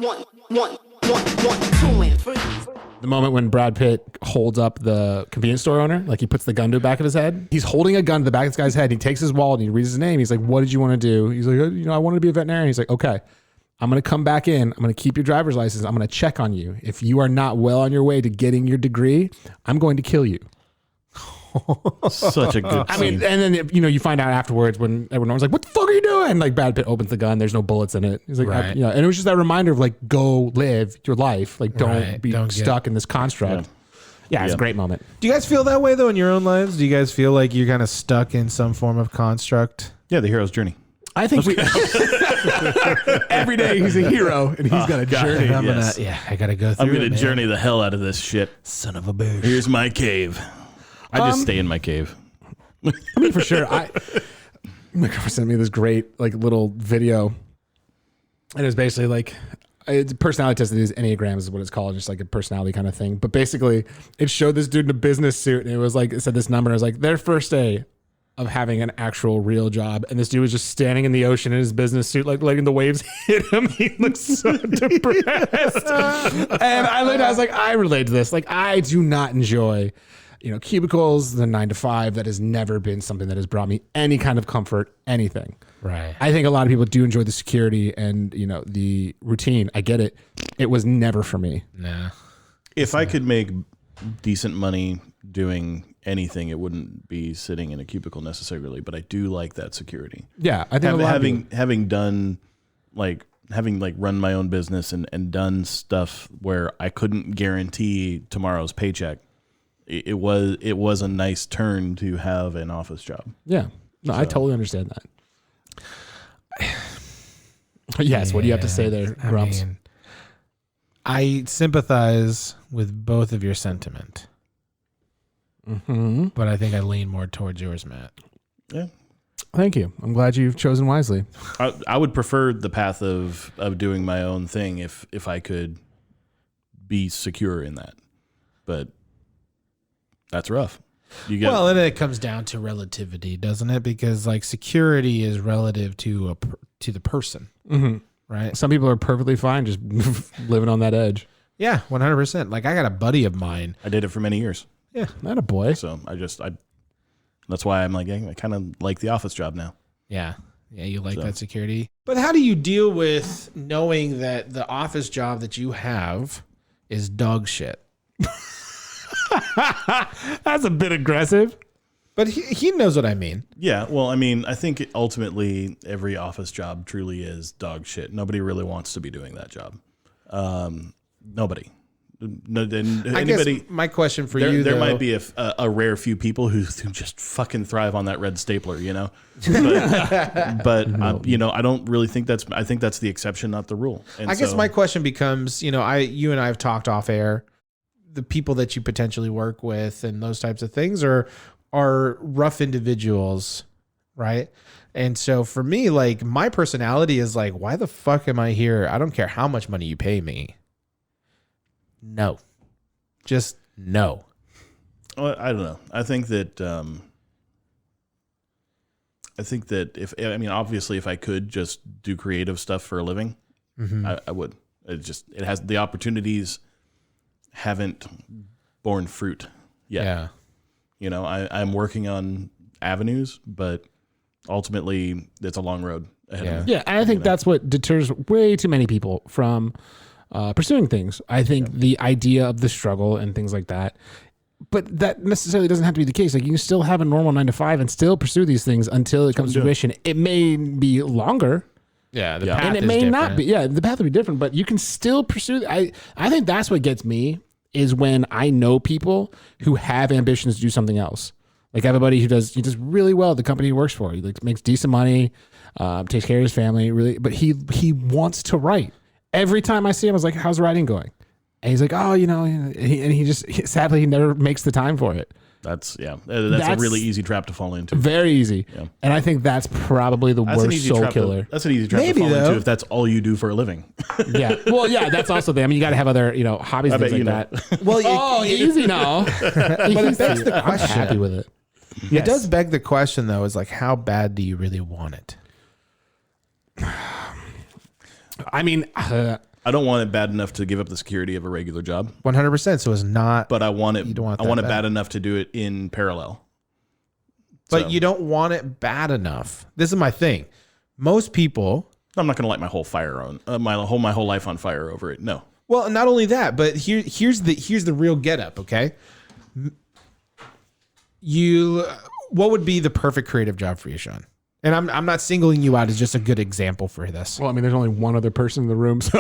two, and three. The moment when Brad Pitt holds up the convenience store owner, like he puts the gun to the back of his head. He's holding a gun to the back of this guy's head. He takes his wallet and he reads his name. He's like, what did you want to do? He's like, I wanted to be a veterinarian. He's like, okay, I'm going to come back in. I'm going to keep your driver's license. I'm going to check on you. If you are not well on your way to getting your degree, I'm going to kill you. Such a good I mean, scene. and then, you find out afterwards when everyone's like, what the fuck are you doing? Like Brad Pitt opens the gun. There's no bullets in it. He's like, Right. and it was just that reminder of like, go live your life. Like, don't Right. be stuck in this construct. Yeah, it's a great moment. Do you guys feel that way though in your own lives? Do you guys feel like you're kind of stuck in some form of construct? Yeah, the hero's journey. I think we every day he's a hero and he's got a journey. I gotta go through. I'm going it, to man. journey the hell out of this shit. Son of a bitch. Here's my cave. I just stay in my cave. I mean, for sure. My girlfriend sent me this great like little video, and it was basically like it's a personality test. These Enneagrams is what it's called, just like a personality kind of thing. But basically, it showed this dude in a business suit, and it was like it said this number. And it was like their first day of having an actual real job, and this dude was just standing in the ocean in his business suit, like letting the waves hit him. He looked so depressed. And I was like, I relate to this. Like, I do not enjoy, cubicles, the 9 to 5. That has never been something that has brought me any kind of comfort, anything. Right. I think a lot of people do enjoy the security and the routine. I get it. It was never for me. Nah. If I could make decent money doing anything, it wouldn't be sitting in a cubicle necessarily, but I do like that security. Yeah, I think a lot of people, having done having run my own business and done stuff where I couldn't guarantee tomorrow's paycheck, it was a nice turn to have an office job. yeah. No, I totally understand that. Yes, what do you have to say there, Grumps? I sympathize with both of your sentiment, but I think I lean more towards yours, Matt. Yeah. Thank you. I'm glad you've chosen wisely. I would prefer the path of doing my own thing if I could be secure in that, but that's rough. Well, and it comes down to relativity, doesn't it? Because security is relative to the person, right? Some people are perfectly fine just living on that edge. Yeah, 100%. Like I got a buddy of mine. I did it for many years, Yeah, not a boy. so that's why I'm I kind of like the office job now. Yeah, you like that security. But how do you deal with knowing that the office job that you have is dog shit? That's a bit aggressive. But he knows what I mean. Yeah, well, I mean, I think ultimately every office job truly is dog shit. Nobody really wants to be doing that job. Nobody. I guess my question for you, there though, might be a rare few people who just fucking thrive on that red stapler, But I don't really think I think that's the exception, not the rule. And I guess my question becomes, you and I have talked off air, the people that you potentially work with and those types of things are rough individuals, right? And so for me, my personality is why the fuck am I here? I don't care how much money you pay me. No. Just no. Well, I don't know. I think that obviously if I could just do creative stuff for a living, I would. It has the opportunities haven't borne fruit yet. Yeah. I'm working on avenues, but ultimately it's a long road ahead of me. Yeah, and I think that's what deters way too many people from pursuing things. I think the idea of the struggle and things like that, but that necessarily doesn't have to be the case. You can still have a normal 9 to 5 and still pursue these things until it comes to fruition. It may be longer. Yeah, the And path it is may different. not be. Yeah, the path will be different, but you can still pursue. I think that's what gets me is when I know people who have ambitions to do something else. Like everybody who does really well at the company he works for. He makes decent money, takes care of his family, really. But he wants to write. Every time I see him, I was like, "How's writing going?" And he's like, "Oh, sadly he never makes the time for it." That's a really easy trap to fall into. Very easy. Yeah. And I think that's probably the worst soul killer. That's an easy trap to fall into if that's all you do for a living. Yeah. Well, yeah, that's also the. I mean, you got to have other, hobbies, things like that. Well, easy now. But it begs the I'm question. happy with it. It does beg the question, though, is how bad do you really want it? I mean, I don't want it bad enough to give up the security of a regular job, 100%. So it's not, but I want it. You don't want I that want it bad. bad enough to do it in parallel. but So, you don't want it bad enough. This is my thing. Most people, I'm not going to light my whole fire on my whole life on fire over it. No. well, not only that, but here's the real get up. Okay. What would be the perfect creative job for you, Sean? And I'm not singling you out as just a good example for this. Well, I mean, there's only one other person in the room, so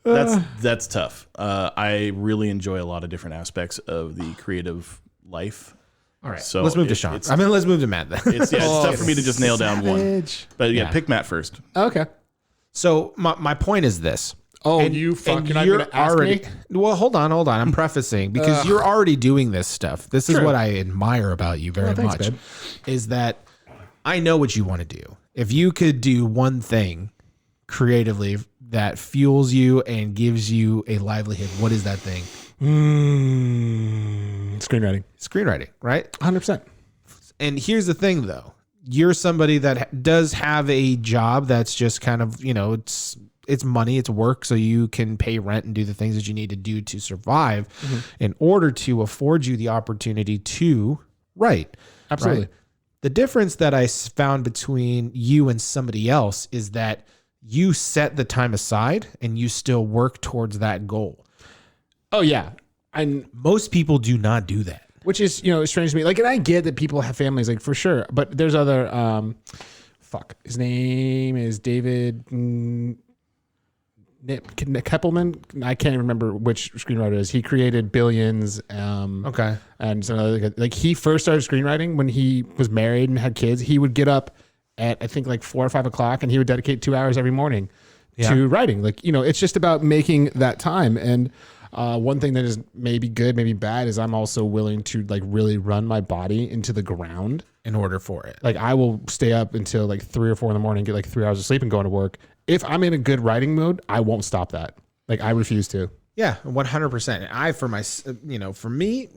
That's tough. I really enjoy a lot of different aspects of the creative life. All right. So let's move to it- Sean. it's- Let's move to Matt then. It's tough for me to just nail down one. Savage. But yeah, Yeah. pick Matt first. Okay. So my point is this. Oh, And- you and fucking not you're gonna ask already, me? Well, hold on. I'm prefacing because you're already doing this stuff. This is True. what I admire about you very thanks, much. babe. Is that I know what you want to do. If you could do one thing creatively that fuels you and gives you a livelihood, what is that thing? Screenwriting. Screenwriting, right? 100%. And here's the thing though. You're somebody that does have a job that's just kind of, it's money, it's work, so you can pay rent and do the things that you need to do to survive in order to afford you the opportunity to write. Absolutely. Right? The difference that I found between you and somebody else is that you set the time aside and you still work towards that goal. Oh, yeah. And Most people do not do that. which is, strange to me. Like, and I get that people have families, like, for sure. But there's other, his name is David Keppelman. I can't remember which screenwriter it is. He created Billions. Okay. And some other, like, he first started screenwriting when he was married and had kids. He would get up at, I think, like 4 or 5 o'clock, and he would dedicate 2 hours every morning to writing. Like, it's just about making that time. And one thing that is maybe good, maybe bad, is I'm also willing to, like, really run my body into the ground. In order for it. Like, I will stay up until like 3 or 4 in the morning, get like 3 hours of sleep and go into work. If I'm in a good writing mode, I won't stop that. Like, I refuse to. Yeah, 100%. For me,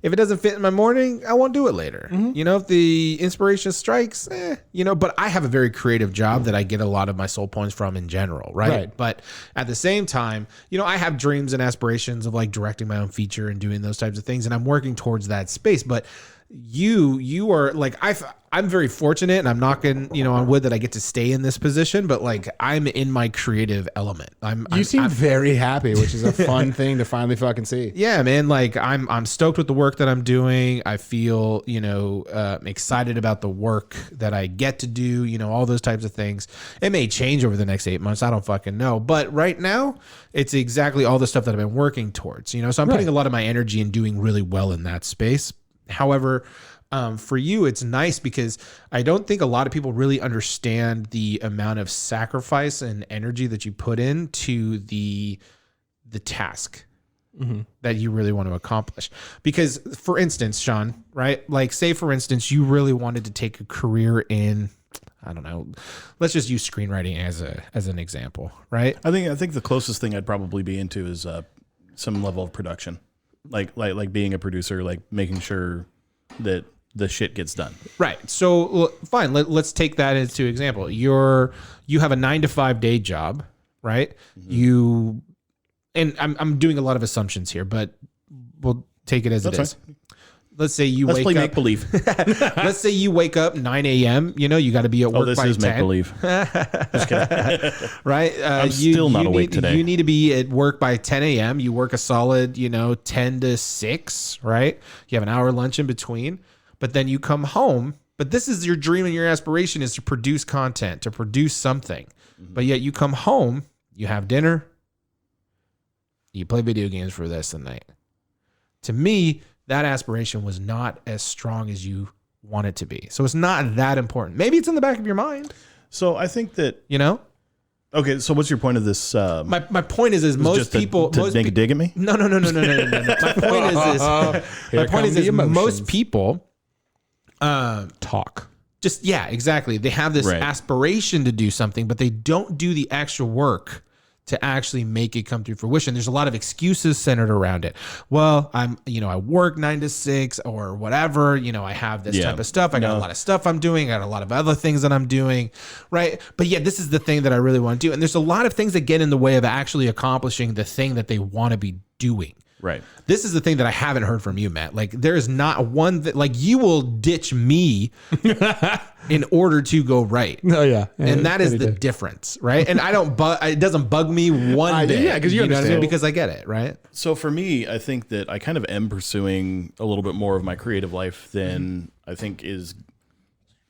if it doesn't fit in my morning, I won't do it later. If the inspiration strikes, but I have a very creative job that I get a lot of my soul points from in general, right? Right. But at the same time, I have dreams and aspirations of like directing my own feature and doing those types of things, and I'm working towards that space. But you are like, I'm very fortunate, and I'm knocking on wood that I get to stay in this position, but like I'm in my creative element. You seem very happy, which is a fun thing to finally fucking see. Yeah, man. Like I'm stoked with the work that I'm doing. I feel, excited about the work that I get to do, all those types of things. It may change over the next 8 months. I don't fucking know. But right now it's exactly all the stuff that I've been working towards, so I'm putting a lot of my energy in doing really well in that space. However, for you, it's nice because I don't think a lot of people really understand the amount of sacrifice and energy that you put into the task that you really want to accomplish. Because, for instance, Sean, right? Like, say, for instance, you really wanted to take a career in, I don't know, let's just use screenwriting as an example, right? I think the closest thing I'd probably be into is some level of production, like being a producer, like making sure that the shit gets done. Right. So fine. Let's take that into example. You have a 9 to 5 day job, right? And I'm doing a lot of assumptions here, but we'll take it as it is. Let's say you Let's wake play up. make believe. Let's say you wake up 9 a.m. You got to be at work This by is 10. make believe. Right? I'm still not awake today. You need to be at work by 10 a.m. You work a solid, 10 to 6, right? You have an hour lunch in between, but then you come home. But this is your dream and your aspiration is to produce content, to produce something. But yet you come home, you have dinner, you play video games for the rest of the night. To me, that aspiration was not as strong as you want it to be. So it's not that important. Maybe it's in the back of your mind, So I think that Okay, so what's your point of this? My point is most just people to most make a pe- dig at me. No. My point is most people Talk. exactly. They have this Right. aspiration to do something, but they don't do the extra work to actually make it come through fruition. There's a lot of excuses centered around it. Well, I work 9 to 6 or whatever, I have this type of stuff. I got a lot of stuff I'm doing. I got a lot of other things that I'm doing. Right. But yeah, this is the thing that I really want to do. And there's a lot of things that get in the way of actually accomplishing the thing that they want to be doing. Right. This is the thing that I haven't heard from you, Matt. Like, there is not one that, like, you will ditch me in order to go right. Oh yeah. And that is the difference, right? And it doesn't bug me one bit. Yeah, because you know what I mean? understand. Because I get it, right? So for me, I think that I kind of am pursuing a little bit more of my creative life than I think is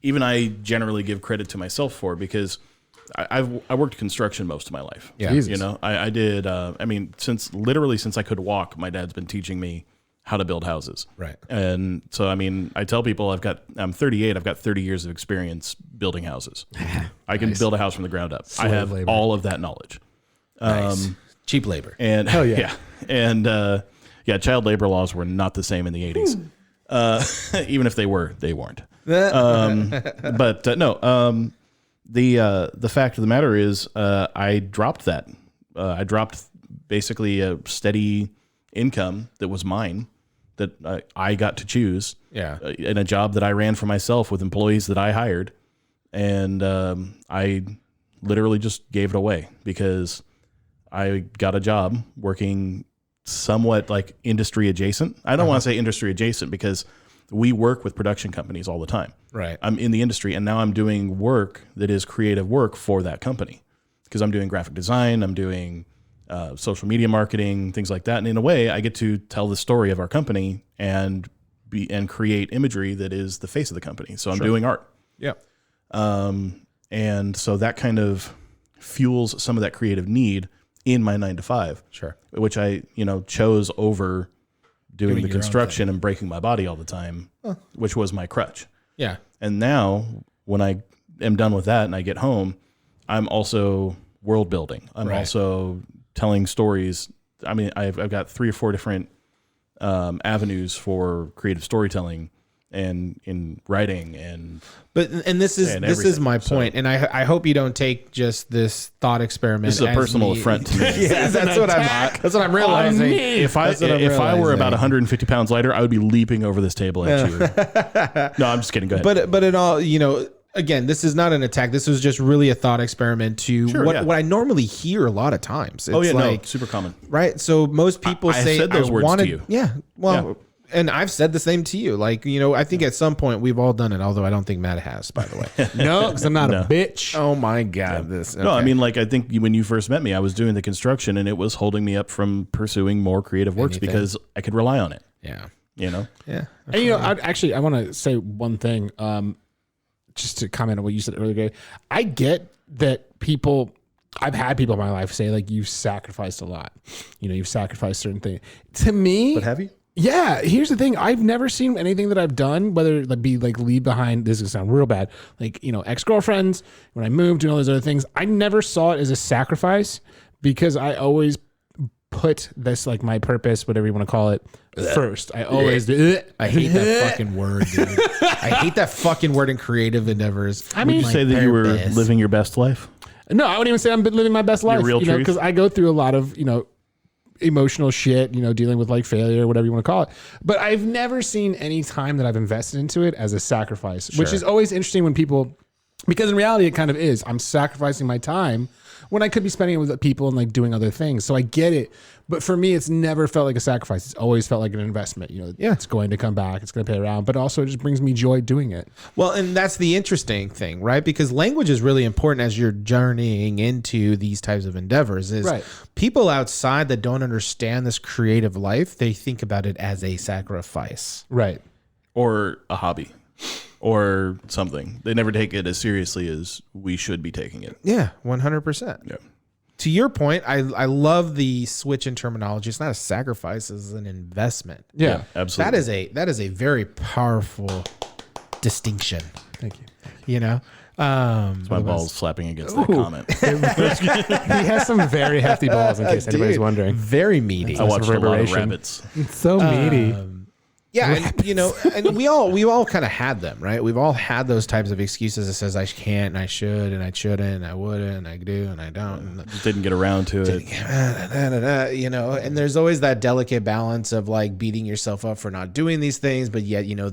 even I generally give credit to myself for, because I worked construction most of my life. Yeah. Jesus. I did. Since I could walk, my dad's been teaching me how to build houses. Right. And so, I tell people I'm 38. I've got 30 years of experience building houses. I can build a house from the ground up. I have labor. all of that knowledge. Nice. Cheap labor. And Hell yeah. And child labor laws were not the same in the 80s. Even if they were, they weren't. The fact of the matter is, I dropped that. I dropped basically a steady income that was mine, that I got to choose. Yeah. In a job that I ran for myself with employees that I hired, and I literally just gave it away because I got a job working somewhat like industry adjacent. I don't want to say industry adjacent because we work with production companies all the time. Right. I'm in the industry, and now I'm doing work that is creative work for that company, because I'm doing graphic design, I'm doing social media marketing, things like that. And in a way, I get to tell the story of our company and create imagery that is the face of the company. So I'm doing art. Yeah. And so that kind of fuels some of that creative need in my 9 to 5. Sure. Which I, chose over doing the your own construction and breaking my body all the time, which was my crutch. Yeah. And now when I am done with that and I get home, I'm also world building. I'm also telling stories. I've got 3 or 4 different avenues for creative storytelling and in writing and this is my point. And I hope you don't take just this thought experiment. This is a personal affront to me. Yeah, that's what I'm realizing. If I were about 150 pounds lighter, I would be leaping over this table at you. No, I'm just kidding. Go ahead. But it all, again, this is not an attack. This was just really a thought experiment to what I normally hear a lot of times. It's super common. Right. So most people I say said those words to you. Yeah. Well, and I've said the same to you. Like, I think at some point we've all done it, although I don't think Matt has, by the way. No, because I'm not a bitch. Oh my God. No, I think when you first met me, I was doing the construction and it was holding me up from pursuing more creative works because I could rely on it. Yeah. Yeah. And I want to say one thing, just to comment on what you said earlier. I get that I've had people in my life say, like, you've sacrificed a lot. You've sacrificed certain things. To me, But have you? yeah, here's the thing. I've never seen anything that I've done, whether it be like leave behind, this is gonna sound real bad, like, ex-girlfriends, when I moved and all those other things, I never saw it as a sacrifice because I always put this, like, my purpose, whatever you want to call it, first. I always do. I hate that fucking word, dude. I hate that fucking word in creative endeavors. Would you say that you were living your best life? No, I wouldn't even say I'm living my best life. real truth? Because I go through a lot of, emotional shit, dealing with like failure, whatever you want to call it. But I've never seen any time that I've invested into it as a sacrifice, which is always interesting when people, because in reality it kind of is. I'm sacrificing my time when I could be spending it with people and like doing other things. So I get it. But for me, it's never felt like a sacrifice. It's always felt like an investment. It's going to come back. It's going to pay around. But also it just brings me joy doing it. Well, and that's the interesting thing, right? Because language is really important as you're journeying into these types of endeavors. Is people outside that don't understand this creative life, they think about it as a sacrifice. Right. Or a hobby. Or something. They never take it as seriously as we should be taking it. Yeah, 100%. Yeah. To your point, I love the switch in terminology. It's not a sacrifice; it's an investment. Yeah, absolutely. That is a very powerful distinction. Thank you. It's my balls slapping against that comment. He has some very hefty balls, in case anybody's wondering. Very meaty. I watched a lot of reverberation. rabbits. It's so meaty. Yeah, and, you know, and we all kind of had them, right? We've all had those types of excuses that says I can't, and I should, and I shouldn't, and I wouldn't, and I do, and I don't. And Just didn't get around to it. you know, and there's always that delicate balance of like beating yourself up for not doing these things, but yet, you know,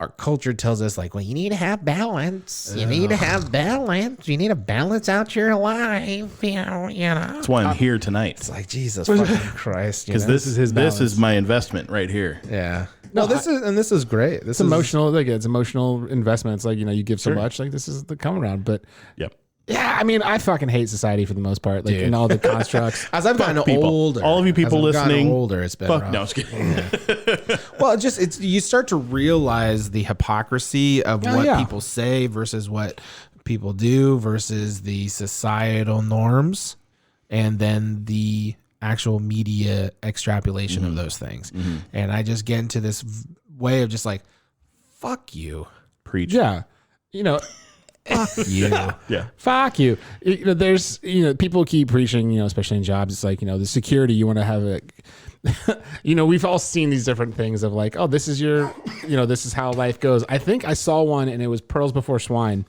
our culture tells us like, well, you need to have balance. You need to have balance. You need to balance out your life. You know. That's why I'm here tonight. It's like Jesus fucking Christ. Because this is my investment right here. Yeah. No, this is great. This It's emotional. Like it's emotional investment. It's like, you know, you give so much. Like this is the come around. But Yep. yeah, I mean, I fucking hate society for the most part. Like in all the constructs. As I've gotten people. older, All of you people as I've gotten listening, older, it's been Fuck, rough. no, I was kidding. Well, it's you start to realize the hypocrisy of what yeah. people say versus what people do versus the societal norms, and then the actual media extrapolation of those things. And I just get into this way of just like, fuck you, Preach. Yeah. You know, fuck you. Yeah. fuck you. You know, there's, you know, people keep preaching, you know, especially in jobs. It's like, you know, the security, you want to have it. You know, we've all seen these different things of like, oh, this is your, you know, this is how life goes. I think I saw one and it was Pearls Before Swine.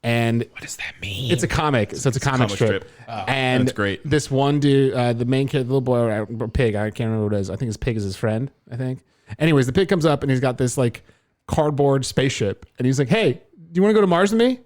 And What does that mean? it's a comic. So it's a comic strip. And that's great. this one dude, the main kid, the little boy, or pig, I can't remember what it is. I think his pig is his friend, I think. Anyways, the pig comes up and he's got this like cardboard spaceship. And he's like, hey, do you want to go to Mars with me?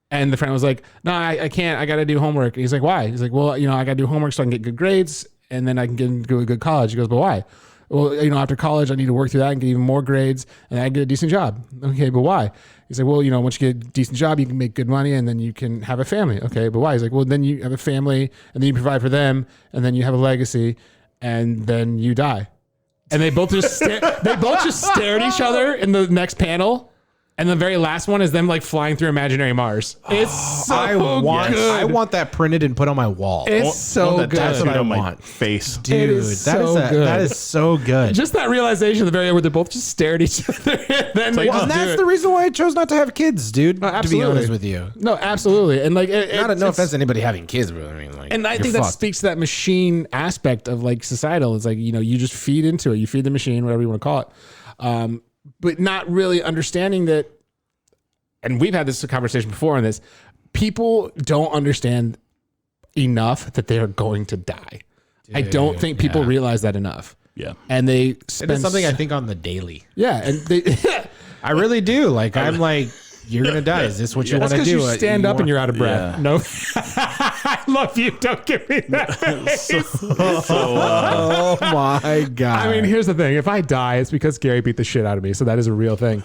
And the friend was like, no, I can't. I got to do homework. And he's like, why? He's like, well, you know, I got to do homework so I can get good grades and then I can get into a good college. He goes, but why? Well, you know, after college, I need to work through that and get even more grades and I get a decent job. Okay, but why? He's like, well, you know, once you get a decent job, you can make good money and then you can have a family. Okay, but why? He's like, well, then you have a family and then you provide for them and then you have a legacy and then you die. And they both just stare at each other in the next panel. And the very last one is them like flying through imaginary Mars. It's so I want that printed and put on my wall. It's so good. That's what I on my want. face. Dude, It is that so is good. that is so good. Just that realization at the very end where they both just stare at each other. And then they Well, just and do that's it. the reason why I chose not to have kids, dude. To be absolutely. honest with you, No, absolutely. And like, no it's- offense to anybody having kids, but I mean, like, And I you're think that fucked. speaks to that machine aspect of like societal. It's like, you know, you just feed into it. You feed the machine, whatever you want to call it. But not really understanding that. And we've had this conversation before on this. People don't understand enough that they are going to die. I don't think people realize that enough. Yeah. And they It spend is something I think on the daily. Yeah. And they, I really do. Like, I'm like, you're gonna die. Is this what you want that's to because do? you stand up and you're out of breath. Yeah. No. I love you. Don't give me that face. Oh my god! I mean, here's the thing. If I die, it's because Gary beat the shit out of me. So that is a real thing.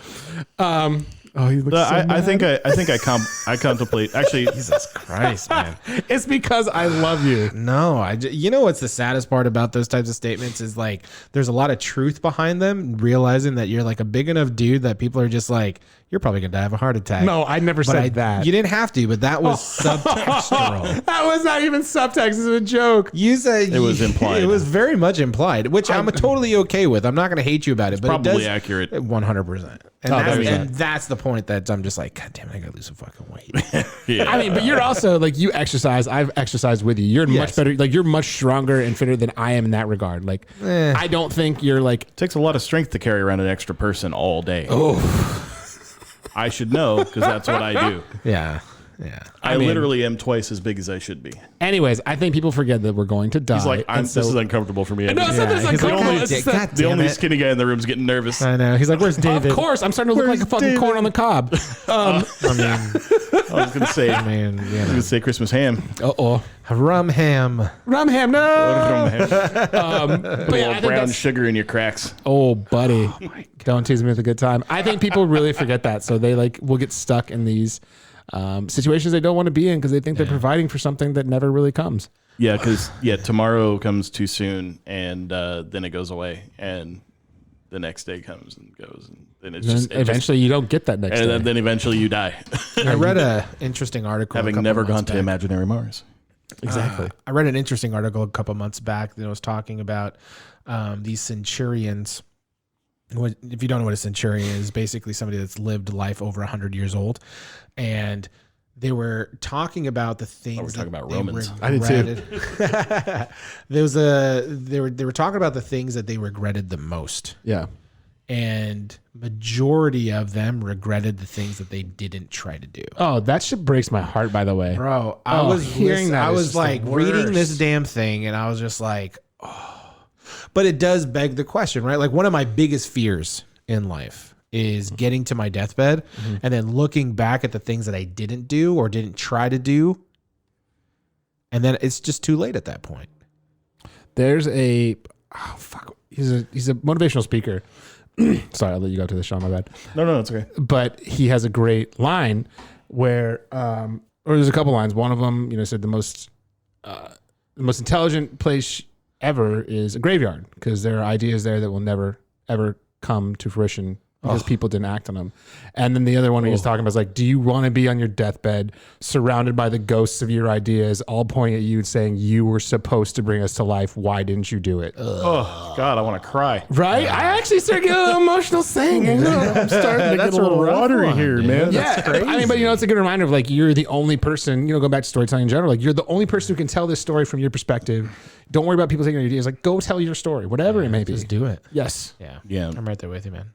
Oh, he looks so I mad. think I contemplate. Actually, Jesus Christ, man. It's because I love you. No, you know what's the saddest part about those types of statements is like there's a lot of truth behind them. Realizing that you're like a big enough dude that people are just like, you're probably gonna die of a heart attack. No, I never said that. You didn't have to, but that was subtextual. That was not even subtext. It's a joke. You said It was implied. It was very much implied, which I'm totally okay with. I'm not going to hate you about it, but probably it does, accurate. 100%. And, Oh, that's, 100%. and that's the point that I'm just like, God damn it, I got to lose some fucking weight. yeah. I mean, but you're also like, you exercise. I've exercised with you. You're much Yes. better. Like, you're much stronger and fitter than I am in that regard. Like, I don't think you're like, It takes a lot of strength to carry around an extra person all day. Oh. I should know because that's what I do. Yeah. Yeah. I literally am twice as big as I should be. anyways, I think people forget that we're going to die. He's like, and this is uncomfortable for me. No, it's not that it's He's like, uncomfortable. God, It's God that- the damn only it. skinny guy in the room is getting nervous. I know. He's like, where's David? Of course, I'm starting to look like a fucking corn on the cob. I mean, I was gonna say, I man, was you know. gonna say Christmas ham. Uh-oh. Rum ham. Rum ham, no. Put But yeah, I think brown that's- sugar in your cracks. Oh, buddy. Don't tease me with a good time. I think people really forget that. So they like will get stuck in these situations they don't want to be in because they think they're providing for something that never really comes. Yeah, because tomorrow comes too soon, and then it goes away, and the next day comes and goes, and then it's And just then eventually you don't get that next and day. then eventually you die, I read an interesting article. a having couple never months gone to back. imaginary Mars. Exactly. I read an interesting article a couple months back that was talking about these centurions. If you don't know what a centurion is, basically somebody that's lived life over 100 years old, and they were talking about the things. we're talking that about they Romans. I did too. regretted. They were talking about the things that they regretted the most. Yeah. and majority of them regretted the things that they didn't try to do. Oh, that shit breaks my heart, by the way. Bro, I Oh, was hearing that I is was just the like reading this worst. damn thing, and I was just like, oh. But it does beg the question, right? Like one of my biggest fears in life is getting to my deathbed and then looking back at the things that I didn't do or didn't try to do, and then it's just too late at that point. There's a he's a motivational speaker. Sorry, I'll let you go to the show. My bad. No, it's okay. But he has a great line where, or there's a couple lines. One of them, said the most intelligent place ever is a graveyard because there are ideas there that will never ever come to fruition because people didn't act on them. And then the other one he was talking about is like, do you want to be on your deathbed surrounded by the ghosts of your ideas all pointing at you and saying you were supposed to bring us to life? Why didn't you do it? Oh God, I want to cry. Right? I actually started getting a little emotional saying it. I'm starting to get a little watery here, man. Yeah, I mean, but it's a good reminder of like you're the only person. Go back to storytelling in general. Like you're the only person who can tell this story from your perspective. Don't worry about people taking your ideas. Like go tell your story, whatever it may be. Just do it. Yes. Yeah. Yeah. I'm right there with you, man.